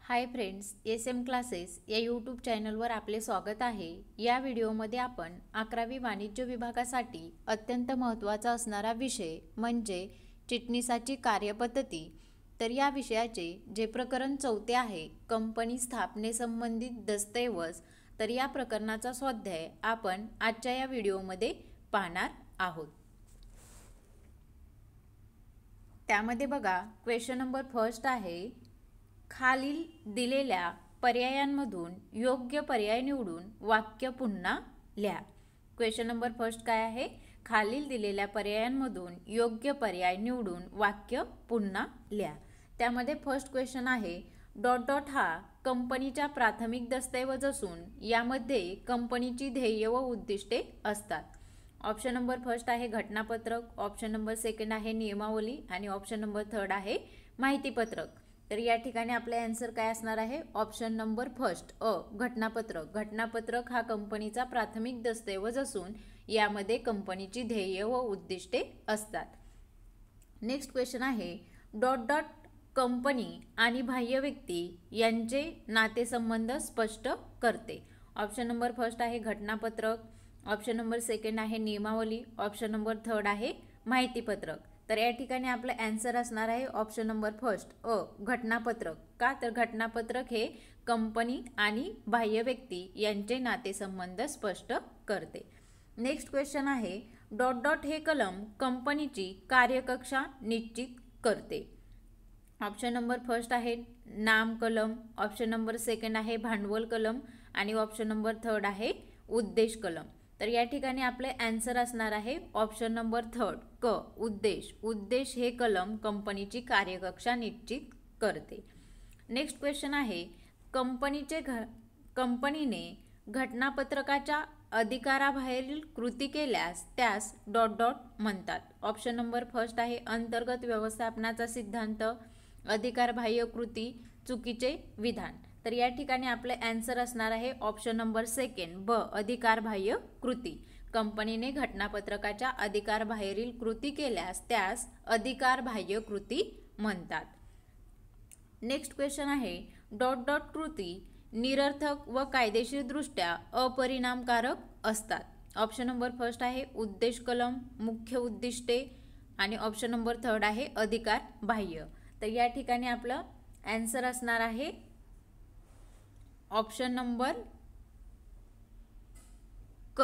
हाय friends, S M classes या YouTube चॅनलवर आपले स्वागत आहे। या व्हिडिओमध्ये आपण 11वी वाणिज्य विभागासाठी अत्यंत महत्त्वाचा असणारा विषय म्हणजे चिटणीसाची कार्यपद्धती, तर या विषयाचे जे प्रकरण 4 आहे कंपनी स्थापनेसंबंधित दस्तऐवज, तर या प्रकरणाचा स्वाध्याय आपण आजच्या या व्हिडिओमध्ये पाहणार आहोत। त्यामध्ये बघा, क्वेश्चन नंबर फर्स्ट आहे, खालील दिलेल्या पर्यायांमधून योग्य पर्याय निवडून वाक्य पुन्हा लिहा। क्वेश्चन नंबर फर्स्ट काय आहे, खालील दिलेल्या पर्यायांमधून योग्य पर्याय निवडून वाक्य पुन्हा लिहा। त्यामध्ये फर्स्ट क्वेश्चन आहे, डॉट डॉट हा कंपनीचा प्राथमिक दस्तऐवज असून यामध्ये कंपनीची ध्येय व उद्दिष्टे असतात। ऑप्शन नंबर फर्स्ट आहे घटनापत्रक, ऑप्शन नंबर सेकंड आहे नियमावली आणि ऑप्शन नंबर थर्ड आहे माहितीपत्रक। तर या ठिकाणी आपला आन्सर काय असणार आहे, ऑप्शन नंबर फर्स्ट अ घटनापत्रक। घटनापत्रक हा कंपनीचा प्राथमिक दस्तऐवज असून यामध्ये कंपनीची ध्येय व उद्दिष्टे असतात। नेक्स्ट क्वेश्चन आहे, डॉट डॉट कंपनी आणि बाह्य व्यक्ती यांचे नातेसंबंध स्पष्ट करते। ऑप्शन नंबर फर्स्ट आहे घटनापत्रक, ऑप्शन नंबर सेकंड आहे नियमावली, ऑप्शन नंबर थर्ड आहे माहितीपत्रक। तर या ठिकाणी आपला आन्सर असणार आहे ऑप्शन नंबर फर्स्ट अ घटनापत्रक। का तर घटनापत्रक हे कंपनी आणि बाह्य व्यक्ती यांचे नातेसंबंध स्पष्ट करते। नेक्स्ट क्वेश्चन आहे, डॉट डॉट हे कलम कंपनीची कार्यकक्षा निश्चित करते। ऑप्शन नंबर फर्स्ट आहे नाम कलम, ऑप्शन नंबर सेकंड आहे भांडवल कलम आणि ऑप्शन नंबर थर्ड आहे उद्देश कलम। तर या ठिकाणी आपले आन्सर असणार आहे ऑप्शन नंबर थर्ड क उद्देश। उद्देश हे कलम कंपनीची कार्यकक्षा निश्चित करते। नेक्स्ट क्वेश्चन आहे, कंपनीने घटनापत्रकाच्या अधिकाराबाहेरील कृती केल्यास त्यास डॉट डॉट म्हणतात। ऑप्शन नंबर फर्स्ट आहे अंतर्गत व्यवस्थापनाचा सिद्धांत, अधिकारबाह्य कृती, चुकीचे विधान। तर या ठिकाणी आपले आन्सर असणार आहे ऑप्शन नंबर सेकंड ब अधिकारबाह्य कृती। कंपनीने घटनापत्रकाच्या अधिकारबाहेरील कृती केल्यास त्यास अधिकारबाह्य कृती म्हणतात। नेक्स्ट क्वेश्चन आहे, डॉट डॉट कृती निरर्थक व कायदेशीरदृष्ट्या अपरिणामकारक असतात। ऑप्शन नंबर फर्स्ट आहे उद्देश कलम, मुख्य उद्दिष्टे आणि ऑप्शन नंबर थर्ड आहे अधिकार बाह्य। तर या ठिकाणी आपलं आन्सर असणार आहे ऑप्शन नंबर क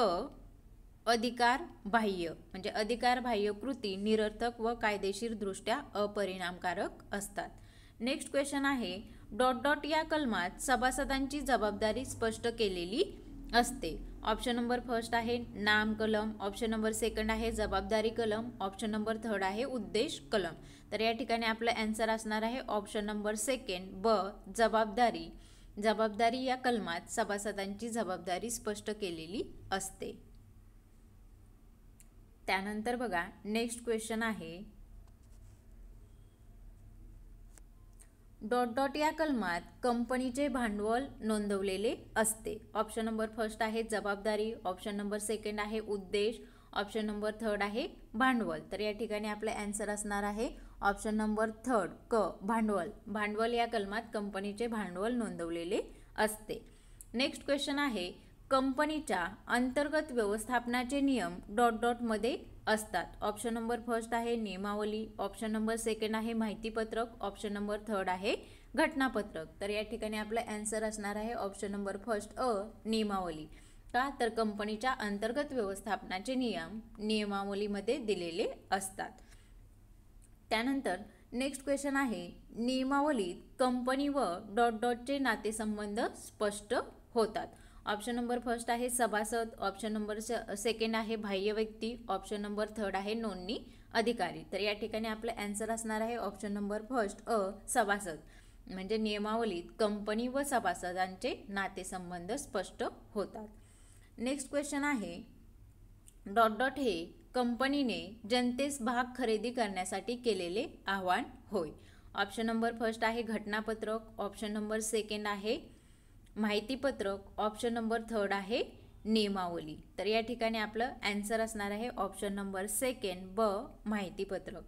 अधिकार बाह्य, म्हणजे अधिकार बाह्य कृती निरर्थक व कायदेशीरदृष्ट्या अपरिणामकारक असतात। नेक्स्ट क्वेश्चन आहे, डॉट डॉट या कलमात सभासदांची जबाबदारी स्पष्ट केलेली असते। ऑप्शन नंबर फर्स्ट आहे नाम कलम, ऑप्शन नंबर सेकंड आहे जबाबदारी कलम, ऑप्शन नंबर थर्ड आहे उद्देश कलम। तर या ठिकाणी आपला आन्सर असणार आहे ऑप्शन नंबर सेकंड ब जबाबदारी। जबाबदारी या कलमात सभासदांची जबाबदारी स्पष्ट केलेली असते। त्यानंतर बघा, नेक्स्ट क्वेश्चन आहे, डॉट डॉट या कलमात कंपनीचे भांडवल नोंदवलेले असते। ऑप्शन नंबर फर्स्ट आहे जबाबदारी, ऑप्शन नंबर सेकंड आहे उद्देश, ऑप्शन नंबर थर्ड आहे भांडवल। तर या ठिकाणी आपले आन्सर असणार आहे ऑप्शन नंबर थर्ड क भांडवल। भांडवल या कलमात कंपनीचे भांडवल नोंदवलेले असते। नेक्स्ट क्वेश्चन आहे, कंपनीच्या अंतर्गत व्यवस्थापनाचे नियम डॉट डॉट मध्ये असतात। ऑप्शन नंबर फर्स्ट आहे नियमावली, ऑप्शन नंबर सेकंड आहे माहितीपत्रक, ऑप्शन नंबर थर्ड आहे घटनापत्रक। तर या ठिकाणी आपला आन्सर असणार आहे ऑप्शन नंबर फर्स्ट अ नियमावली। का तर कंपनीच्या अंतर्गत व्यवस्थापनाचे नियम नियमावलीमध्ये दिलेले असतात। त्यानंतर नेक्स्ट क्वेश्चन आहे, नियमावलीत कंपनी व डॉट डॉटचे नातेसंबंध स्पष्ट होतात। ऑप्शन नंबर फर्स्ट आहे सभासद, ऑप्शन नंबर सेकंड आहे बाह्य व्यक्ती, ऑप्शन नंबर थर्ड आहे नोंदणी अधिकारी। तर या ठिकाणी आपलं आन्सर असणार आहे ऑप्शन नंबर फर्स्ट अ सभासद, म्हणजे नियमावलीत कंपनी व सभासदांचे नातेसंबंध स्पष्ट होतात। नेक्स्ट क्वेश्चन आहे, डॉट डॉट हे कंपनीने जनतेस भाग खरेदी करण्यासाठी केलेले आवाहन होय। ऑप्शन नंबर फर्स्ट आहे घटनापत्रक, ऑप्शन नंबर सेकंड आहे माहितीपत्रक, ऑप्शन नंबर थर्ड आहे नियमावली। तर या ठिकाणी आपलं आन्सर असणार आहे ऑप्शन नंबर सेकंड ब माहितीपत्रक।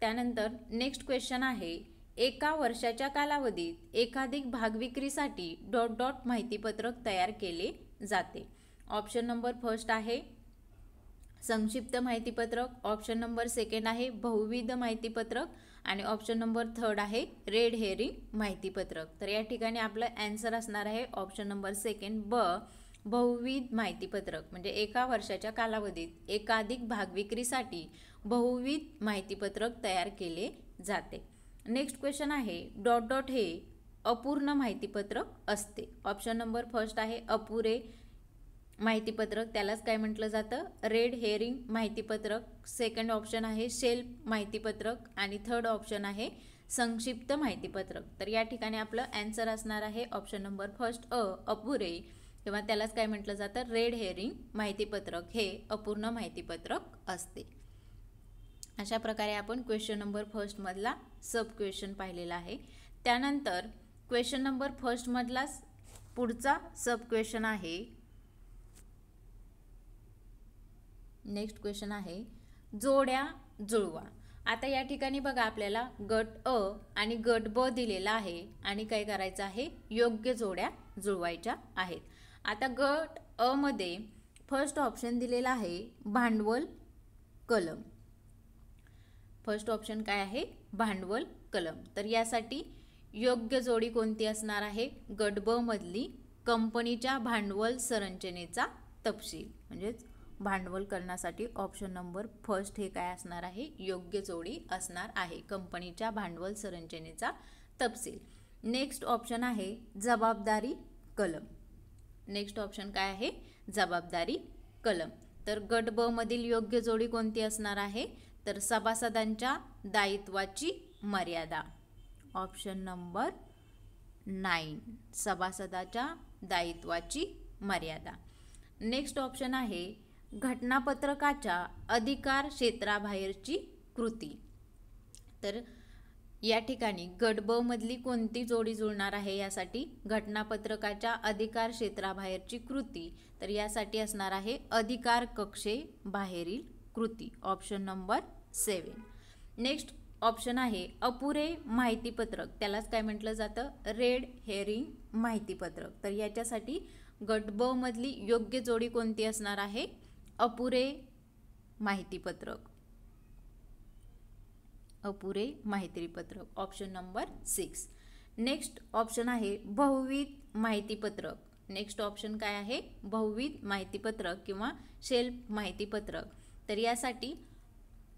त्यानंतर नेक्स्ट क्वेश्चन आहे, एका वर्षाच्या कालावधीत एकाधिक भागविक्रीसाठी डॉट डॉट माहितीपत्रक तयार केले जाते. ऑप्शन नंबर फर्स्ट आहे संक्षिप्त माहितीपत्रक, ऑप्शन नंबर सेकंड आहे बहुविध माहितीपत्रक आणि ऑप्शन नंबर थर्ड आहे रेड हेरिंग माहितीपत्रक. तर या ठिकाणी आपलं आन्सर असणार आहे ऑप्शन नंबर सेकंड ब, बहुविध माहितीपत्रक. म्हणजे एका वर्षाच्या कालावधीत एकाधिक भागविक्रीसाठी बहुविध माहितीपत्रक तयार केले जाते. नेक्स्ट क्वेश्चन आहे डॉट डॉट हे अपूर्ण माहितीपत्रक असते. ऑप्शन नंबर फर्स्ट आहे अपुरे माहितीपत्रक, त्यालाच काय म्हटलं जातं रेड हेरिंग माहितीपत्रक. सेकंड ऑप्शन आहे शेल्फ माहितीपत्रक आणि थर्ड ऑप्शन आहे संक्षिप्त माहितीपत्रक. तर या ठिकाणी आपलं आन्सर असणार आहे ऑप्शन नंबर फर्स्ट अ, अपुरे किंवा त्यालाच काय म्हटलं जातं रेड हेरिंग माहितीपत्रक हे अपूर्ण माहितीपत्रक असते. अशा प्रकारे आपण क्वेश्चन नंबर फर्स्ट मधला सब क्वेश्चन पाहिलेला आहे. त्यानंतर क्वेश्चन नंबर फर्स्ट मधला पुढचा सब क्वेश्चन आहे. नेक्स्ट क्वेश्चन आहे जोड्या जुळवा. आता या ठिकाणी बघा आपल्याला गट अ आणि गट ब दिलेला आहे आणि काय करायचं आहे योग्य जोड्या जुळवायच्या आहेत. आता गट अ मध्ये फर्स्ट ऑप्शन दिलेला आहे भांडवल कलम. फर्स्ट ऑप्शन काय आहे भांडवल कलम. तर यासाठी योग्य जोडी कोणती असणार आहे गट ब मधली कंपनीच्या भांडवल संरचनेचा तपशील. म्हणजेच भांडवल करण्यासाठी ऑप्शन नंबर फर्स्ट हे काय असणार आहे योग्य जोडी असणार आहे कंपनीच्या भांडवल संरचनेचा तपशील. नेक्स्ट ऑप्शन आहे जबाबदारी कलम. नेक्स्ट ऑप्शन काय आहे जबाबदारी कलम. तर गट ब मधील योग्य जोडी कोणती असणार आहे तर सभासदांच्या दायित्वाची मर्यादा. ऑप्शन नंबर 9 सभासदाच्या दायित्वाची मर्यादा. नेक्स्ट ऑप्शन आहे घटनापत्रकाच्या अधिकार क्षेत्राबाहेरची कृती. तर या ठिकाणी गट ब मधली कोणती जोडी जुळणार आहे यासाठी घटनापत्रकाच्या अधिकार क्षेत्राबाहेरची कृती. तर यासाठी असणार आहे अधिकार कक्षे बाहेरील कृती. Option number 7. नेक्स्ट ऑप्शन आहे अपुरे माहितीपत्रक, त्यालाच काय म्हटलं जातं रेड हेरिंग माहितीपत्रक. तर याच्यासाठी गट ब मधली योग्य जोडी कोणती असणार आहे अपुरे माहितीपत्रक. अपुरे माहितीपत्रक ऑप्शन नंबर 6. नेक्स्ट ऑप्शन आहे बहुविध माहितीपत्रक. नेक्स्ट ऑप्शन काय आहे बहुविध माहितीपत्रक किंवा शेल्फ माहितीपत्रक. तर यासाठी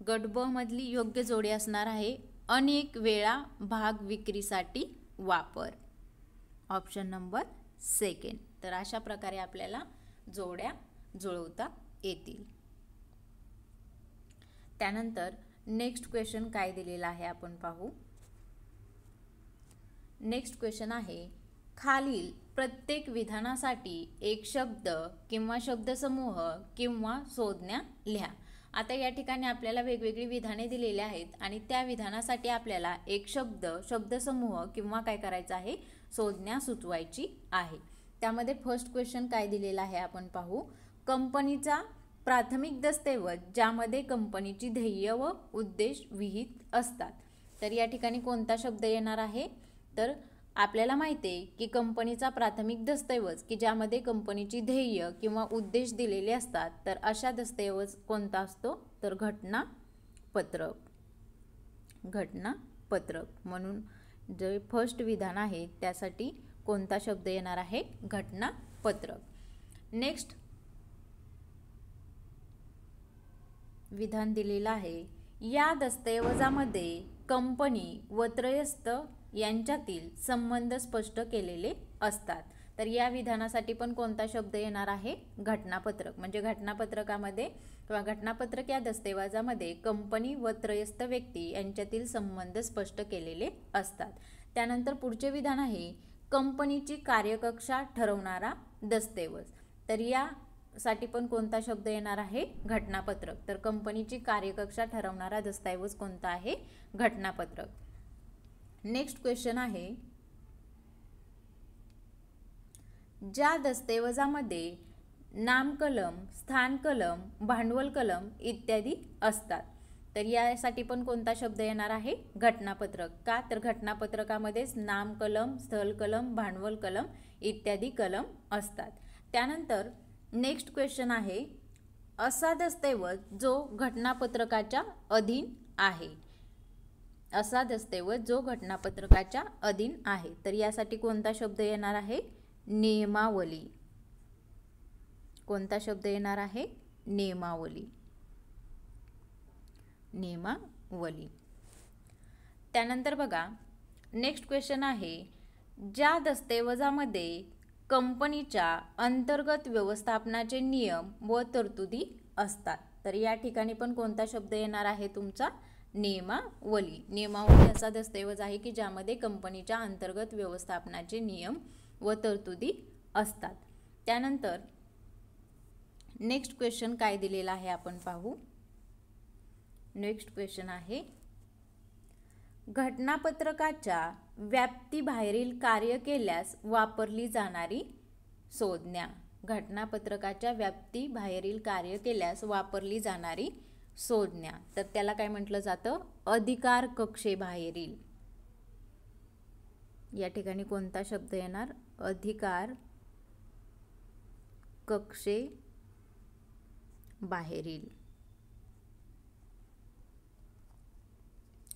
गट ब मधली योग्य जोडी असणार आहे अनेक वेळा भाग विक्रीसाठी वापर. Option number 2. तर अशा प्रकारे आपल्याला जोड्या जुळवता येतील. त्यानंतर नेक्स्ट क्वेश्चन काय दिलेला आहे आपण पाहू. नेक्स्ट क्वेश्चन आहे खालील प्रत्येक विधानासाठी एक शब्द किंवा शब्दसमूह किंवा संज्ञा लिहा. आता या ठिकाणी आपल्याला वेगवेगळी विधाने दिलेली आहेत आणि त्या विधानासाठी आपल्याला एक शब्द, शब्दसमूह किंवा काय करायचं आहे संज्ञा सुचवायची आहे. त्यामध्ये फर्स्ट क्वेश्चन काय दिलेला आहे आपण पाहू. कंपनीचा प्राथमिक दस्तऐवज ज्यामध्ये कंपनीची ध्येय व उद्देश विहित असतात. तर या ठिकाणी कोणता शब्द येणार आहे तर आपल्याला माहिती आहे की कंपनीचा प्राथमिक दस्तऐवज की ज्यामध्ये कंपनीची ध्येय किंवा उद्देश दिलेले असतात. तर अशा दस्तऐवज कोणता असतो तर घटनापत्रक. घटनापत्रक म्हणून जे फर्स्ट विधान आहे त्यासाठी कोणता शब्द येणार आहे घटनापत्रक. नेक्स्ट विधान दिलेलं आहे या दस्तऐवजामध्ये कंपनी व त्रयस्थ यांच्यातील संबंध स्पष्ट केलेले असतात. तर या विधानासाठी पण कोणता शब्द येणार आहे घटनापत्रक. म्हणजे घटनापत्रकामध्ये किंवा घटनापत्रक या दस्तऐवजामध्ये कंपनी व त्रयस्थ व्यक्ती यांच्यातील संबंध स्पष्ट केलेले असतात. त्यानंतर पुढचे विधान आहे कंपनीची कार्यकक्षा ठरवणारा दस्तऐवज. तर यासाठी पण कोणता शब्द येणार आहे घटनापत्रक. तर कंपनीची कार्यकक्षा ठरवणारा दस्तऐवज कोणता आहे घटनापत्रक. नेक्स्ट क्वेश्चन आहे ज्या दस्तऐवजामध्ये नाम कलम, स्थान कलम, भांडवल कलम इत्यादी असतात. तर यासाठी पण कोणता शब्द येणार आहे? घटनापत्रक. का तर घटनापत्रकामध्येच नाम कलम, स्थल कलम, भांडवल कलम इत्यादी कलम असतात. त्यानंतर नेक्स्ट क्वेश्चन आहे, असा दस्तऐवज जो घटनापत्रकाच्या अधीन आहे. असा दस्तऐवज जो घटनापत्रकाच्या अधीन आहे. तर यासाठी कोणता शब्द येणार आहे? नियमावली. कोणता शब्द येणार आहे? नियमावली. नियमावली. त्यानंतर बघा नेक्स्ट क्वेश्चन आहे, ज्या दस्तऐवजामध्ये कंपनीच्या अंतर्गत व्यवस्थापनाचे नियम व तरतुदी असतात. तर या ठिकाणी पण कोणता शब्द येणार आहे तुमचा? नियमावली. नियमावली असा दस्तऐवज आहे की ज्यामध्ये कंपनीच्या अंतर्गत व्यवस्थापनाचे नियम व तरतुदी असतात. त्यानंतर नेक्स्ट क्वेश्चन काय दिलेला आहे आपण पाहू. नेक्स्ट क्वेश्चन आहे, घटनापत्रकाच्या व्याप्तीबाहेरील कार्य केल्यास वापरली जाणारी संज्ञा. घटनापत्रकाच्या व्याप्तीबाहेरील कार्य केल्यास वापरली जाणारी संज्ञा. तर त्याला काय म्हटलं जातं? अधिकार कक्षेबाहेरील. या ठिकाणी कोणता शब्द येणार? अधिकार कक्षेबाहेरील.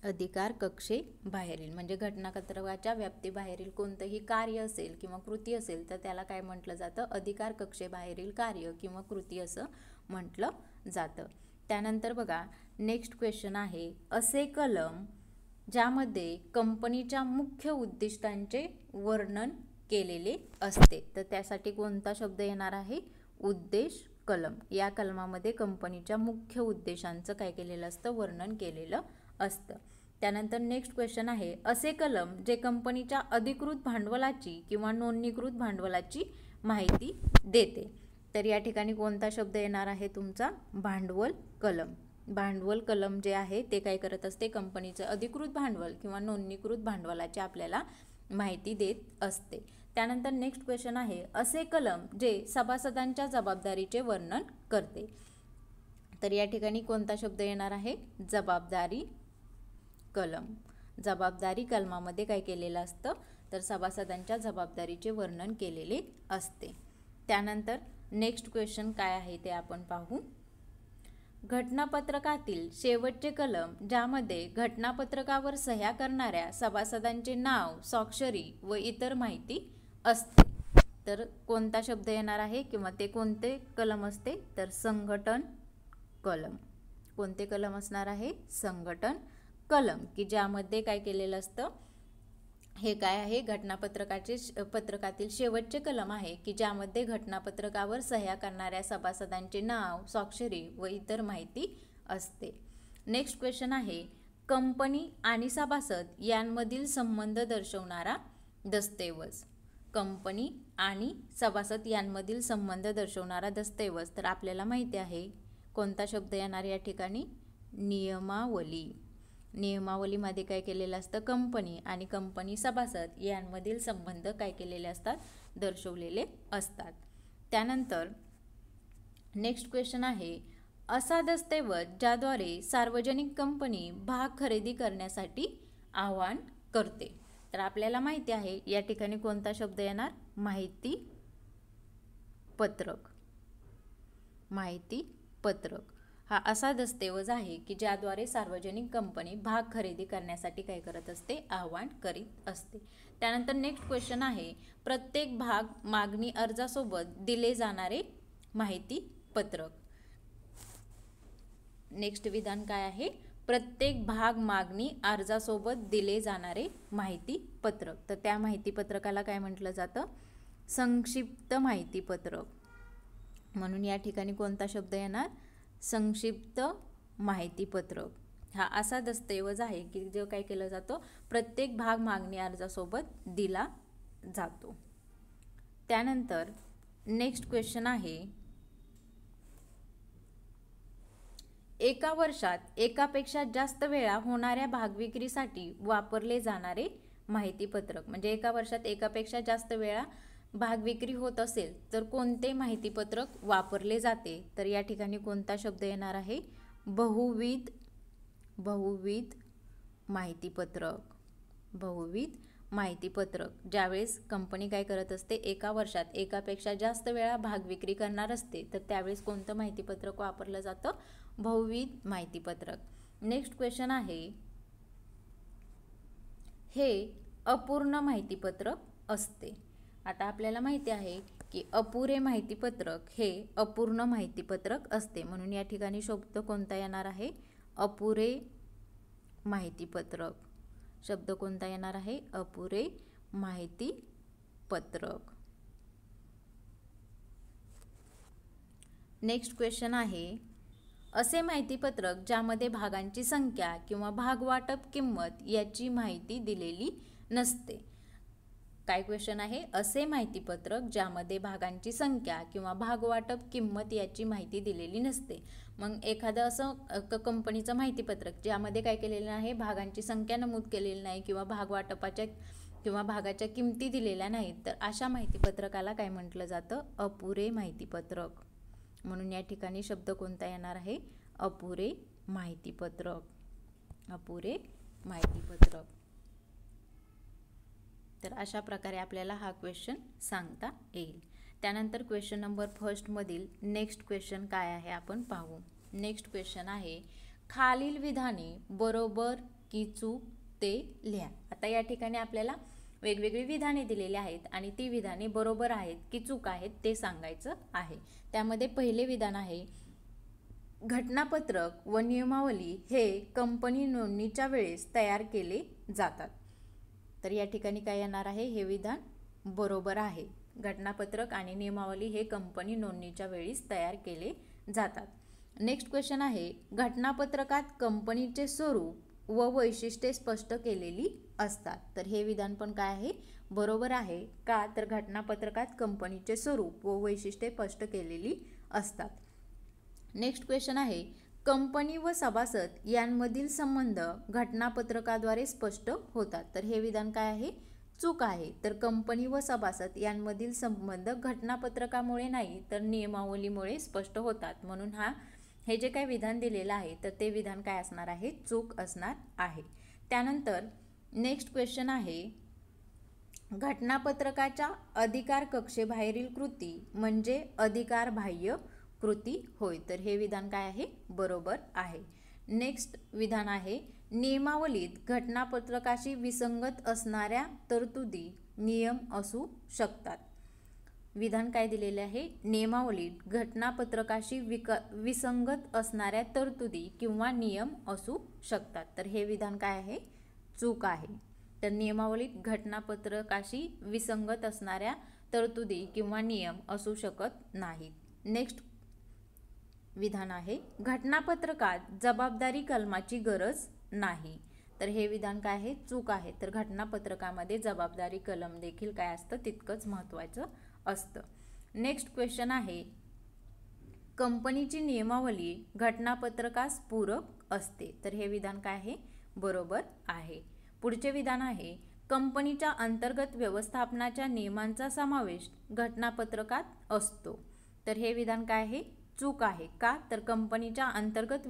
अधिकार कक्षेबाहेरील म्हणजे घटनापत्रकाच्या व्याप्तीबाहेरील कोणतंही कार्य असेल किंवा कृती असेल तर त्याला काय म्हटलं जातं? अधिकार कक्षेबाहेरील कार्य किंवा कृती असं म्हटलं जातं. त्यानंतर बघा नेक्स्ट क्वेश्चन आहे, असे कलम ज्यामध्ये कंपनीच्या मुख्य उद्दिष्टांचे वर्णन केलेले असते. तर त्यासाठी कोणता शब्द येणार आहे? उद्देश कलम. या कलमामध्ये कंपनीच्या मुख्य उद्देशांचं काय केलेलं असतं? वर्णन केलेलं असतं. त्यानंतर नेक्स्ट क्वेश्चन आहे, असे कलम जे कंपनीच्या अधिकृत भांडवलाची किंवा नोंदणीकृत भांडवलाची माहिती देते. तर या ठिकाणी कोणता शब्द येणार आहे तुमचा? भांडवल कलम. भांडवल कलम जे आहे ते काय करत असते? कंपनीचं अधिकृत भांडवल किंवा नोंदणीकृत भांडवलाची आपल्याला माहिती देत असते. त्यानंतर नेक्स्ट क्वेश्चन आहे, असे कलम जे सभासदांच्या जबाबदारीचे वर्णन करते. तर या ठिकाणी कोणता शब्द येणार आहे? जबाबदारी कलम. जबाबदारी कलमामध्ये काय केलेलं असतं? तर सभासदांच्या जबाबदारीचे वर्णन केलेले असते. त्यानंतर नेक्स्ट क्वेश्चन काय आहे ते आपण पाहू. घटनापत्रकातील शेवटचे कलम ज्यामध्ये घटनापत्रकावर सह्या करणाऱ्या सभासदांचे नाव, स्वाक्षरी व इतर माहिती असते. तर कोणता शब्द येणार आहे किंवा ते कोणते कलम असते? तर संघटन कलम. कोणते कलम असणार आहे? संघटन कलम, की ज्यामध्ये काय केलेलं असतं? हे काय आहे? पत्रकातील शेवटचे कलम आहे की ज्यामध्ये घटनापत्रकावर सह्या करणाऱ्या सभासदांचे नाव, स्वाक्षरी व इतर माहिती असते. नेक्स्ट क्वेश्चन आहे, कंपनी आणि सभासद यांमधील संबंध दर्शवणारा दस्तऐवज. कंपनी आणि सभासद यांमधील संबंध दर्शवणारा दस्तऐवज. तर आपल्याला माहिती आहे कोणता शब्द येणार या ठिकाणी? नियमावली. नियमावलीमध्ये काय केलेलं असतं? कंपनी आणि कंपनी सभासद यांमधील संबंध काय केलेले असतात? दर्शवलेले असतात. त्यानंतर नेक्स्ट क्वेश्चन आहे, असा दस्तऐवज ज्याद्वारे सार्वजनिक कंपनी भाग खरेदी करण्यासाठी आवाहन करते. तर आपल्याला माहिती आहे या ठिकाणी कोणता शब्द येणार? माहिती पत्रक. माहिती पत्रक हा असा दस्तऐवज आहे की ज्याद्वारे सार्वजनिक कंपनी भाग खरेदी करण्यासाठी काय करत असते? आवाहन करीत असते. त्यानंतर नेक्स्ट क्वेश्चन आहे, प्रत्येक भाग मागणी अर्जासोबत दिले जाणारे माहिती पत्रक. नेक्स्ट विधान काय आहे? प्रत्येक भाग मागणी अर्जासोबत दिले जाणारे माहिती पत्रक. तर त्या माहिती पत्रकाला काय म्हटलं जातं? संक्षिप्त माहिती पत्रक. म्हणून या ठिकाणी कोणता शब्द येणार? संक्षिप्त माहिती पत्रक. हा असा दस्तऐवज आहे की जो काय केलं जातो? प्रत्येक भाग मागणी अर्जासोबत दिला जातो. त्यानंतर नेक्स्ट क्वेश्चन आहे, एका वर्षात एकापेक्षा जास्त वेळा होणाऱ्या भागविक्रीसाठी वापरले जाणारे माहिती पत्रक. म्हणजे एका वर्षात एकापेक्षा जास्त वेळा भागविक्री होत असेल तर कोणते माहिती पत्रक वापरले जाते? तर या ठिकाणी कोणता शब्द येणार आहे? बहुविध बहुविध माहितीपत्रक. बहुविध माहितीपत्रक ज्यावेळेस कंपनी काय करत असते, एका वर्षात एकापेक्षा जास्त वेळा भाग विक्री करणार असते, तर त्यावेळेस कोणतं माहितीपत्रक वापरलं जातं? बहुविध माहितीपत्रक. नेक्स्ट क्वेश्चन आहे, हे अपूर्ण माहितीपत्रक असते. आता आपल्याला माहिती आहे की अपुरे माहितीपत्रक हे अपूर्ण माहितीपत्रक असते, म्हणून या ठिकाणी शब्द कोणता येणार आहे? अपुरे माहितीपत्रक. शब्द कोणता येणार आहे? अपुरे माहितीपत्रक. नेक्स्ट क्वेश्चन आहे, असे माहितीपत्रक ज्यामध्ये भागांची संख्या किंवा भागवाटप किंमत याची माहिती दिलेली नसते. काय क्वेश्चन आहे? असे माहितीपत्रक ज्यामध्ये भागांची संख्या किंवा भागवाटप किंमत याची माहिती दिलेली नसते. मग एखादं असं कंपनीचं माहितीपत्रक ज्यामध्ये काय केलेलं आहे, भागांची संख्या नमूद केलेली नाही किंवा भागवाटपाच्या किंवा भागाच्या किमती दिलेल्या नाहीत, तर अशा माहितीपत्रकाला काय म्हटलं जातं? अपुरे माहितीपत्रक. म्हणून या ठिकाणी शब्द कोणता येणार आहे? अपुरे माहितीपत्रक. अपुरे माहितीपत्रक. तर अशा प्रकारे आपल्याला हा क्वेश्चन सांगता येईल. त्यानंतर क्वेश्चन नंबर फर्स्ट मधील नेक्स्ट क्वेश्चन काय आहे आपण पाहू. नेक्स्ट क्वेश्चन आहे, खालील विधाने बरोबर की चूक ते लिहा. आता या ठिकाणी आपल्याला वेगवेगळी विधाने दिलेली आहेत आणि ती विधाने बरोबर आहेत की चूक आहेत ते सांगायचं आहे. त्यामध्ये पहिले विधान आहे, घटनापत्रक व नियमावली हे कंपनी नोंदणीच्या वेळेस तयार केले जातात. तर या ठिकाणी काय येणार आहे? हे विधान बरोबर आहे. घटनापत्रक आणि नियमावली हे कंपनी नोंदणीच्या वेळेस तयार केले जातात. नेक्स्ट क्वेश्चन आहे, घटनापत्रकात कंपनीचे स्वरूप व वैशिष्ट्ये स्पष्ट केलेली असतात. तर हे विधान पण काय आहे? बरोबर आहे. का? तर घटनापत्रकात कंपनीचे स्वरूप व वैशिष्ट्ये स्पष्ट केलेली असतात. नेक्स्ट क्वेश्चन आहे, कंपनी व सभासद यांमधील संबंध घटनापत्रकाद्वारे स्पष्ट होतात. तर हे विधान काय आहे? चूक आहे. तर कंपनी व सभासद यांमधील संबंध घटनापत्रकामुळे नाही तर नियमावलीमुळे स्पष्ट होतात. म्हणून हे जे काही विधान दिलेलं आहे तर ते विधान काय असणार आहे? चूक असणार आहे. त्यानंतर नेक्स्ट क्वेश्चन आहे, घटनापत्रकाच्या अधिकार कक्षेबाहेरील कृती म्हणजे अधिकारबाह्य कृती होय. तर हे विधान काय आहे? बरोबर आहे. नेक्स्ट विधान आहे, नियमावलीत घटनापत्रकाशी विसंगत असणाऱ्या तरतुदी नियम असू शकतात. विधान काय दिलेले आहे? नियमावलीत घटनापत्रकाशी विसंगत असणाऱ्या तरतुदी किंवा नियम असू शकतात. तर हे विधान काय आहे? चूक आहे. तर नियमावलीत घटनापत्रकाशी विसंगत असणाऱ्या तरतुदी किंवा नियम असू शकत नाहीत. नेक्स्ट विधान आहे, घटनापत्रकात जबाबदारी कलमाची गरज नाही. तर हे विधान काय आहे? चूक आहे. तर घटनापत्रकामध्ये जबाबदारी कलम देखील काय असतं? तितकंच महत्त्वाचं असतं. नेक्स्ट क्वेश्चन आहे, कंपनीची नियमावली घटनापत्रकास पूरक असते. तर हे विधान काय आहे? बरोबर आहे. पुढचे विधान आहे, कंपनीच्या अंतर्गत व्यवस्थापनाच्या नियमांचा समावेश घटनापत्रकात असतो. तर हे विधान काय आहे? चूक आहे. का? तर कंपनीच्या अंतर्गत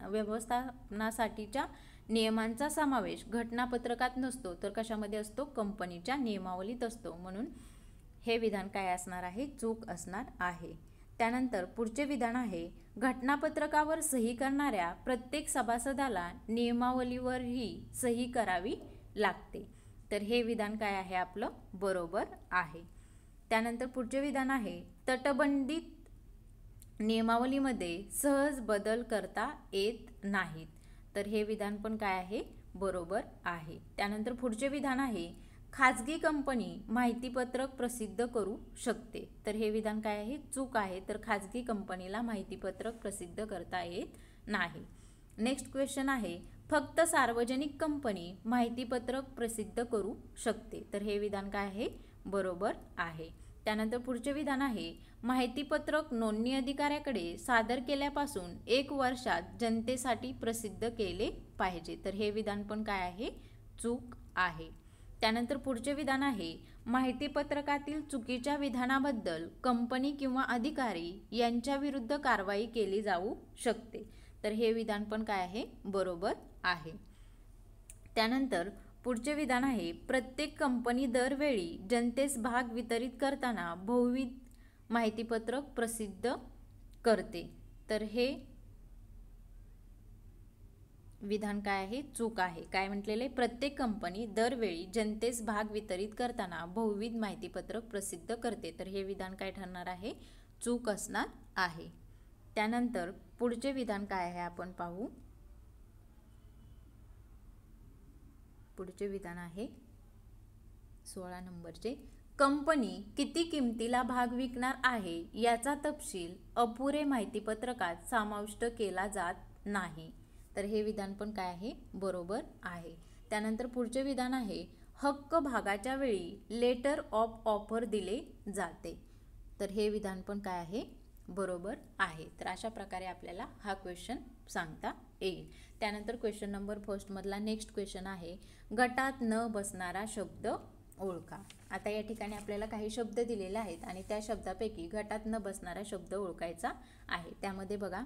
व्यवस्थापनासाठीच्या नियमांचा समावेश घटनापत्रकात नसतो तर कशामध्ये असतो? कंपनीच्या नियमावलीत असतो. म्हणून हे विधान काय असणार आहे? चूक असणार आहे. त्यानंतर पुढचे विधान आहे, घटनापत्रकावर सही करणाऱ्या प्रत्येक सभासदाला नियमावलीवरही सही करावी लागते. तर हे विधान काय आहे? आपलं बरोबर आहे. त्यानंतर पुढचे विधान आहे, तटबंदीत नियमावलीमध्ये सहज बदल करता येत नाहीत. तर हे विधान पण काय आहे? बरोबर आहे. त्यानंतर पुढचे विधान आहे, खाजगी कंपनी माहितीपत्रक प्रसिद्ध करू शकते. तर हे विधान काय आहे? चूक आहे. तर खाजगी कंपनीला माहितीपत्रक प्रसिद्ध करता येत नाही. नेक्स्ट क्वेश्चन आहे, फक्त सार्वजनिक कंपनी माहितीपत्रक प्रसिद्ध करू शकते. तर हे विधान काय आहे? बरोबर आहे. त्यानंतर पुढचे विधान आहे, माहितीपत्रक नोंदणी अधिकाऱ्याकडे सादर केल्यापासून 1 वर्षात जनतेसाठी प्रसिद्ध केले पाहिजे. तर हे विधान पण काय आहे? चूक आहे. त्यानंतर पुढचे विधान आहे, माहितीपत्रकातील चुकीच्या विधानाबद्दल कंपनी किंवा अधिकारी यांच्या विरुद्ध कारवाई केली जाऊ शकते. तर हे विधान पण काय आहे, बरोबर आहे. त्यानंतर पुढचे विधान आहे, प्रत्येक कंपनी दरवेळी जनतेस भाग वितरित करताना बहुविध माहितीपत्रक प्रसिद्ध करते. तर हे विधान काय आहे, चूक आहे. काय म्हटलेले, प्रत्येक कंपनी दरवेळी जनतेस भाग वितरित करताना बहुविध माहितीपत्रक प्रसिद्ध करते. तर हे विधान काय ठरणार आहे, चूक असणार आहे. त्यानंतर पुढचे विधान काय आहे आपण पाहू. पुढचे विधान आहे 16 नंबरचे, कंपनी किती किमतीला भाग विकणार आहे याचा तपशील अपुरे माहितीपत्रकात समाविष्ट केला जात नाही. तर हे विधान पण काय आहे, बरोबर आहे. त्यानंतर पुढचे विधान आहे, हक्क भागाच्या वेळी लेटर ऑफ ऑफर दिले जाते. तर हे विधान पण काय आहे, बरोबर आहे. तर अशा प्रकारे आपल्याला हा क्वेश्चन सांगता येईल. त्यानंतर क्वेश्चन नंबर फर्स्ट मधला नेक्स्ट क्वेश्चन आहे, गटात न बसणारा शब्द ओळखा. आता या ठिकाणी आपल्याला काही शब्द दिलेले आहेत आणि त्या शब्दापैकी गटात न बसणारा शब्द ओळखायचा आहे. त्यामध्ये बघा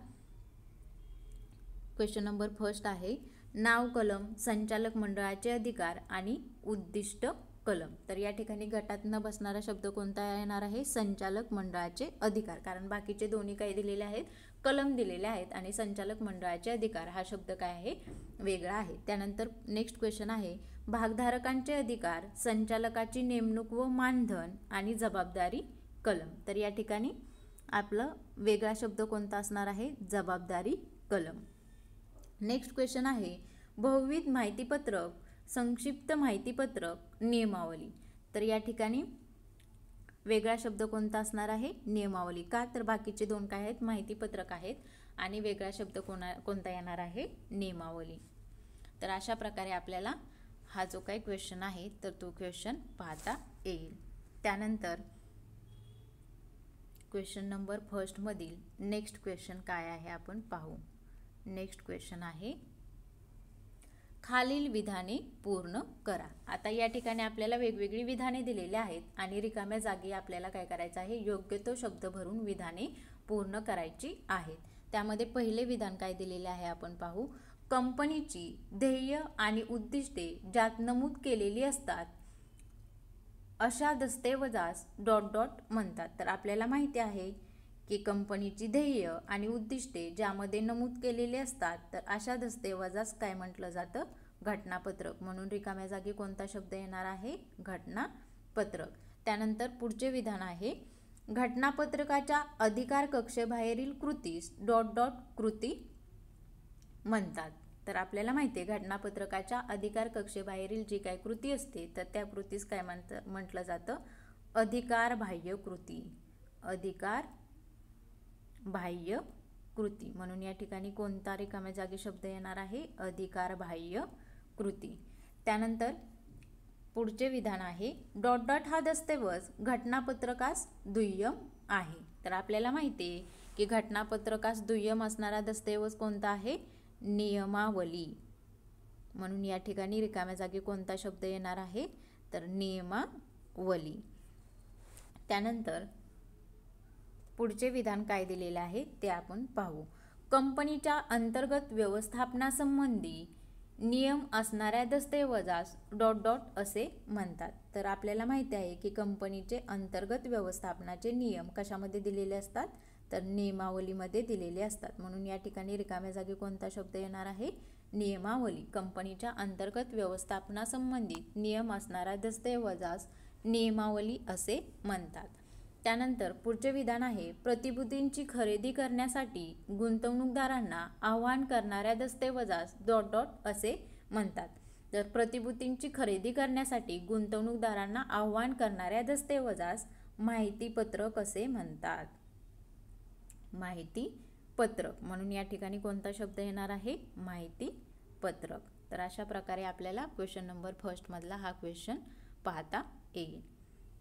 क्वेश्चन नंबर फर्स्ट आहे, नाव कलम, संचालक मंडळाचे अधिकार आणि उद्दिष्ट कलम. तर या ठिकाणी गटात न बसणारा शब्द कोणता येणार आहे, संचालक मंडळाचे अधिकार. कारण बाकीचे दोन्ही काय दिलेले आहेत, कलम दिलेले आहेत आणि संचालक मंडळाचे अधिकार हा शब्द काय आहे, वेगळा आहे. त्यानंतर नेक्स्ट क्वेश्चन आहे, भागधारकांचे अधिकार, संचालकाची नेमणूक व मानधन आणि जबाबदारी कलम. तर या ठिकाणी आपलं वेगळा शब्द कोणता असणार आहे, जबाबदारी कलम. नेक्स्ट क्वेश्चन आहे, बहुविध माहितीपत्रक, संक्षिप्त माहितीपत्रक, नियमावली. तर या ठिकाणी वेगळा शब्द कोणता असणार आहे, नियमावली. का तर बाकीचे दोन काय आहेत, माहितीपत्रक आहेत आणि वेगळा शब्द कोणता येणार आहे, नियमावली. तर अशा प्रकारे आपल्याला हा जो काही क्वेश्चन आहे तर तो क्वेश्चन पाहता येईल. त्यानंतर क्वेश्चन नंबर फर्स्ट मधील नेक्स्ट क्वेश्चन काय आहे आपण पाहू. नेक्स्ट क्वेश्चन आहे, खालील विधाने पूर्ण करा. आता या ठिकाणी आपल्याला वेगवेगळी विधाने दिलेली आहेत आणि रिकाम्या जागी आपल्याला काय करायचं आहे, योग्य तो शब्द भरून विधाने पूर्ण करायची आहेत. त्यामध्ये पहिले विधान काय दिलेले आहे आपण पाहू, कंपनीची ध्येय आणि उद्दिष्टे ज्यात नमूद केलेली असतात अशा दस्तऐवजास ... म्हणतात. तर आपल्याला माहिती आहे की कंपनीची ध्येय आणि उद्दिष्टे ज्यामध्ये नमूद केलेले असतात तर अशा दस्तऐवजास काय म्हटलं जातं, घटनापत्रक. म्हणून रिकाम्या जागी कोणता शब्द येणार आहे, घटनापत्रक. त्यानंतर पुढचे विधान आहे, घटनापत्रकाच्या अधिकार कक्षेबाहेरील कृतीस ... कृती म्हणतात. तर आपल्याला माहिती आहे घटनापत्रकाच्या अधिकार कक्षेबाहेरील जी काही कृती असते तर त्या कृतीस काय म्हटलं जातं, अधिकार बाह्य कृती. अधिकार बाह्य कृती. म्हणून या ठिकाणी कोणता रिकाम्या जागी शब्द येणार आहे, अधिकार बाह्य कृती. त्यानंतर पुढचे विधान आहे, ... हा दस्तऐवज घटनापत्रकास दुय्यम आहे. तर आपल्याला माहिती आहे की घटनापत्रकास दुय्यम असणारा दस्तऐवज कोणता आहे, नियमावली. म्हणून या ठिकाणी रिकाम्या जागी कोणता शब्द येणार आहे, तर नियमावली. त्यानंतर पुढचे विधान काय दिलेले आहे ते आपण पाहू. कंपनीच्या अंतर्गत व्यवस्थापनासंबंधी नियम असणाऱ्या दस्तऐवजास ... असे म्हणतात. तर आपल्याला माहिती आहे की कंपनीचे अंतर्गत व्यवस्थापनाचे नियम कशामध्ये दिलेले असतात, तर नियमावलीमध्ये दिलेले असतात. म्हणून या ठिकाणी रिकाम्या जागी कोणता शब्द येणार आहे, नियमावली. कंपनीच्या अंतर्गत व्यवस्थापनासंबंधित नियम असणाऱ्या दस्तऐवजास नियमावली असे म्हणतात. त्यानंतर पुढचे विधान आहे, प्रतिभूतींची खरेदी करण्यासाठी गुंतवणूकदारांना आवाहन करणाऱ्या दस्तऐवजास ... असे म्हणतात. तर प्रतिभूतींची खरेदी करण्यासाठी गुंतवणूकदारांना आवाहन करणाऱ्या दस्तऐवजास माहितीपत्रक असे म्हणतात. माहितीपत्रक. म्हणून या ठिकाणी कोणता शब्द येणार आहे, माहितीपत्रक. तर अशा प्रकारे आपल्याला क्वेश्चन नंबर फर्स्ट मधला हा क्वेश्चन पाहता येईल.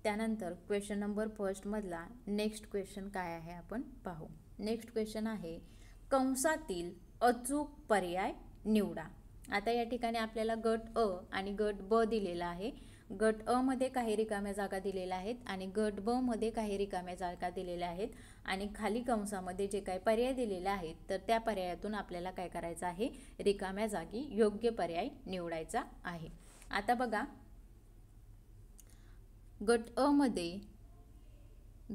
त्यानंतर क्वेश्चन नंबर फर्स्ट मधला नेक्स्ट क्वेश्चन काय आहे आपण पाहू. नेक्स्ट क्वेश्चन आहे, कंसातील अचूक पर्याय निवडा. आता या ठिकाणी आपल्याला गट अ आणि गट ब दिलेला आहे. गट अ मध्ये काही रिकाम्या जागा दिलेल्या आहेत आणि गट ब मध्ये काही रिकाम्या जागा दिलेल्या आहेत आणि खाली कंसामध्ये जे काही पर्याय दिलेले आहेत तर त्या पर्यायातून आपल्याला काय करायचं आहे, रिकाम्या जागी योग्य पर्याय निवडायचा आहे. आता बघा, गट अ मध्ये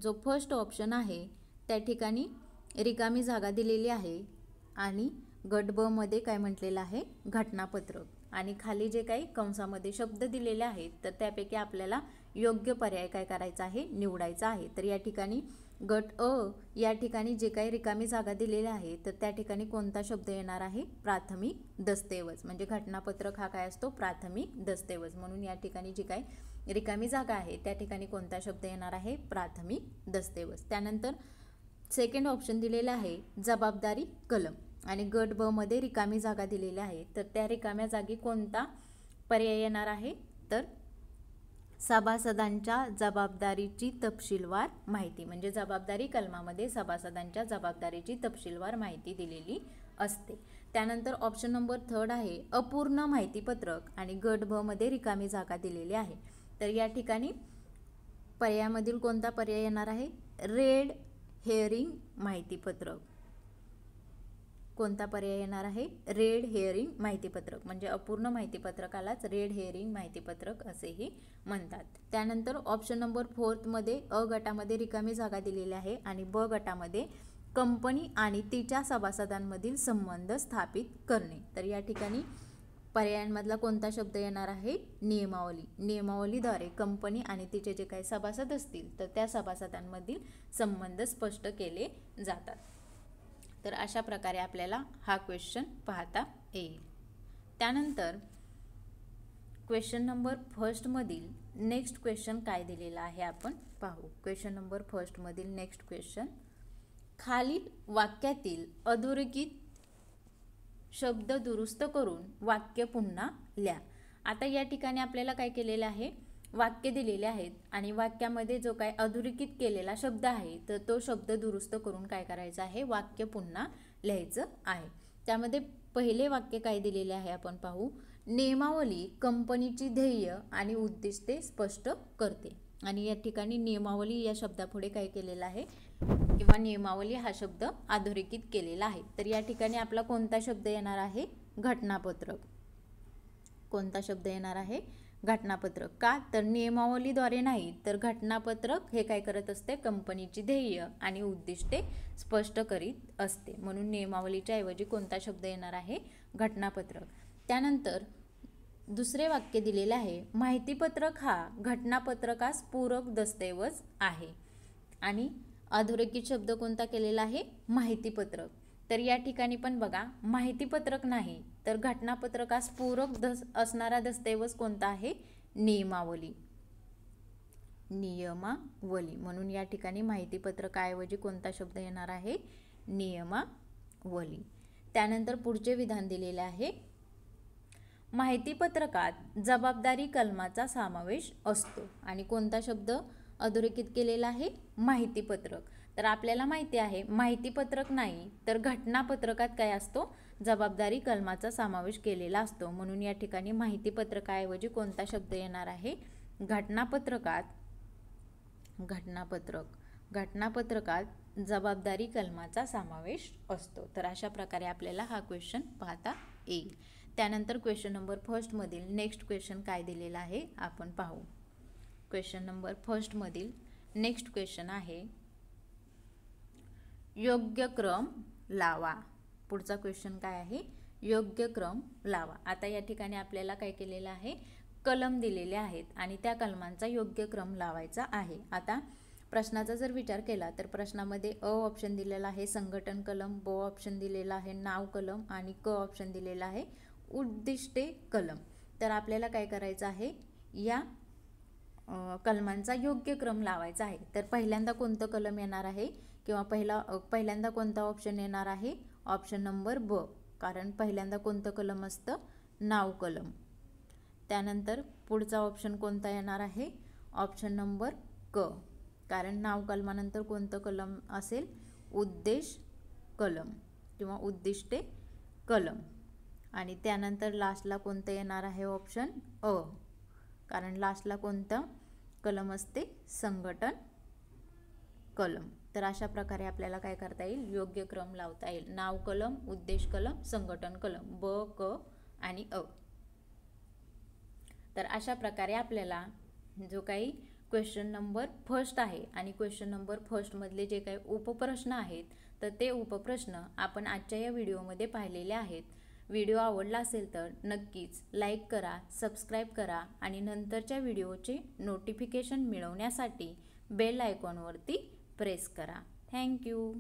जो फर्स्ट ऑप्शन आहे त्या ठिकाणी रिकामी जागा दिलेली आहे आणि गट ब मध्ये काय म्हटलेलं आहे, घटनापत्रक, आणि खाली जे काही कंसामध्ये शब्द दिलेले आहेत तर त्यापैकी आपल्याला योग्य पर्याय काय करायचा आहे, निवडायचा आहे. तर या ठिकाणी गट अ या ठिकाणी जे काही रिकामी जागा दिलेली आहे तर त्या ठिकाणी कोणता शब्द येणार आहे, प्राथमिक दस्तऐवज. म्हणजे घटनापत्रक हा काय असतो, प्राथमिक दस्तऐवज. म्हणून या ठिकाणी जी काही रिकामी जागा आहे त्या ठिकाणी कोणता शब्द येणार आहे, प्राथमिक दस्तऐवज. त्यानंतर सेकंड ऑप्शन दिलेला आहे जबाबदारी कलम आणि गट ब मध्ये रिकामी जागा दिलेली आहे तर त्या रिकाम्या जागी कोणता पर्याय येणार आहे, तर सभासदांच्या जबाबदारीची तपशीलवार माहिती. म्हणजे जबाबदारी कलमामध्ये सभासदांच्या जबाबदारीची तपशीलवार माहिती दिलेली असते. त्यानंतर ऑप्शन नंबर थर्ड आहे अपूर्ण माहितीपत्रक आणि गट ब मध्ये रिकामी जागा दिलेली आहे. तर या ठिकाणी पर्यायामधील कोणता पर्याय येणार आहे, रेड हेअरिंग माहितीपत्रक. कोणता पर्याय येणार आहे, रेड हेअरिंग माहितीपत्रक. म्हणजे अपूर्ण माहितीपत्रकालाच रेड हेअरिंग माहितीपत्रक असेही म्हणतात. त्यानंतर ऑप्शन नंबर फोर्थ मध्ये अ गटामध्ये रिकामी जागा दिलेली आहे आणि ब गटामध्ये कंपनी आणि तिच्या सभासदांमधील संबंध स्थापित करणे. तर या ठिकाणी पर्यायांमधला कोणता शब्द येणार आहे, नियमावली. नियमावलीद्वारे कंपनी आणि तिचे जे काही सभासद असतील तर त्या सभासदांमधील संबंध स्पष्ट केले जातात. तर अशा प्रकारे आपल्याला हा क्वेश्चन पाहता येईल. त्यानंतर क्वेश्चन नंबर फर्स्टमधील नेक्स्ट क्वेश्चन काय दिलेला आहे आपण पाहू. क्वेश्चन नंबर फर्स्टमधील नेक्स्ट क्वेश्चन, खालील वाक्यातील अधोरेखित शब्द दुरुस्त करून वाक्य पुन्हा लिहा. आता या ठिकाणी आपल्याला काय केलेलं आहे, वाक्य दिलेले आहेत आणि वाक्यामध्ये जो काय अधोरेखित केलेला शब्द आहे तर तो शब्द दुरुस्त करून काय करायचं आहे, वाक्य पुन्हा लिहायचं आहे. त्यामध्ये पहिले वाक्य काय दिलेले आहे आपण पाहू. नियमावली कंपनीची ध्येय आणि उद्दिष्टे स्पष्ट करते. आणि या ठिकाणी नियमावली या शब्दापुढे काय केलेलं आहे किंवा नियमावली हा शब्द अधोरेखित केलेला आहे. तर या ठिकाणी आपला कोणता शब्द येणार आहे, घटनापत्रक. कोणता शब्द येणार आहे, घटनापत्रक. का तर नियमावलीद्वारे नाही तर घटनापत्रक हे काय करत असते, कंपनीची ध्येय आणि उद्दिष्टे स्पष्ट करीत असते. म्हणून नियमावलीच्या ऐवजी कोणता शब्द येणार आहे, घटनापत्रक. त्यानंतर दुसरे वाक्य दिलेले आहे, माहितीपत्रक हा घटनापत्रकास पूरक दस्तऐवज आहे आणि अधोरेखित शब्द कोणता केलेला आहे, माहितीपत्रक. तर या ठिकाणी पण बघा, माहितीपत्रक नाही तर घटनापत्रकास पूरक असणारा दस्तऐवज कोणता आहे, नियमावली. नियमावली. म्हणून या ठिकाणी माहितीपत्रकाऐवजी कोणता शब्द येणार आहे, नियमावली. त्यानंतर पुढचे विधान दिलेले आहे, माहितीपत्रकात जबाबदारी कलमाचा समावेश असतो आणि कोणता शब्द अधोरेखित केलेला आहे, माहितीपत्रक. तर आपल्याला माहिती आहे माहितीपत्रक नाही तर घटनापत्रकात काय असतो, जबाबदारी कलमाचा समावेश केलेला असतो. म्हणून या ठिकाणी माहितीपत्रकाऐवजी कोणता शब्द येणार आहे, घटनापत्रकात. घटनापत्रकात जबाबदारी कलमाचा समावेश असतो. तर अशा प्रकारे आपल्याला हा क्वेश्चन पाहता येईल. त्यानंतर क्वेश्चन नंबर फर्स्टमधील नेक्स्ट क्वेश्चन काय दिलेला आहे आपण पाहू. क्वेश्चन नंबर फर्स्टमधील नेक्स्ट क्वेश्चन आहे, योग्य क्रम लावा. पुढचा क्वेश्चन काय आहे, योग्य क्रम लावा. आता या ठिकाणी आपल्याला काय केलेलं आहे, कलम दिलेले आहेत आणि त्या कलमांचा योग्य क्रम लावायचा आहे. आता प्रश्नाचा जर विचार केला तर प्रश्नामध्ये अ ऑप्शन दिलेला आहे संघटन कलम, ब ऑप्शन दिलेला आहे नाव कलम आणि क ऑप्शन दिलेला आहे उद्दिष्टे कलम. तर आपल्याला काय करायचं आहे, या कलमांचा योग्य क्रम लावायचा आहे. तर पहिल्यांदा कोणतं कलम येणार आहे किंवा पहिल्यांदा कोणता ऑप्शन येणार आहे, ऑप्शन नंबर ब. कारण पहिल्यांदा कोणतं कलम असतं, नाव कलम. त्यानंतर पुढचा ऑप्शन कोणता येणार आहे, ऑप्शन नंबर क. कारण नाव कलमानंतर कोणतं कलम असेल, उद्देश कलम किंवा उद्दिष्टे कलम. आणि त्यानंतर लास्टला कोणतं येणार आहे, ऑप्शन अ. कारण लास्टला कोणतं कलम असते? संघटन कलम. तर अशा प्रकारे आपल्याला काय करता येईल? योग्य क्रम लावता येईल. नाव कलम, उद्देश कलम, संघटन कलम, ब, क आणि अ. तर अशा प्रकारे आपल्याला जो काही क्वेश्चन नंबर फर्स्ट आहे आणि क्वेश्चन नंबर फर्स्टमधले जे काही उपप्रश्न आहेत तर ते उपप्रश्न आपण आजच्या या व्हिडिओमध्ये पाहिलेले आहेत. व्हिडिओ आवडला असेल तर नक्कीच लाईक करा, सबस्क्राईब करा आणि नंतरच्या व्हिडिओचे नोटिफिकेशन मिळवण्यासाठी बेल आयकॉनवरती प्रेस करा. थँक्यू.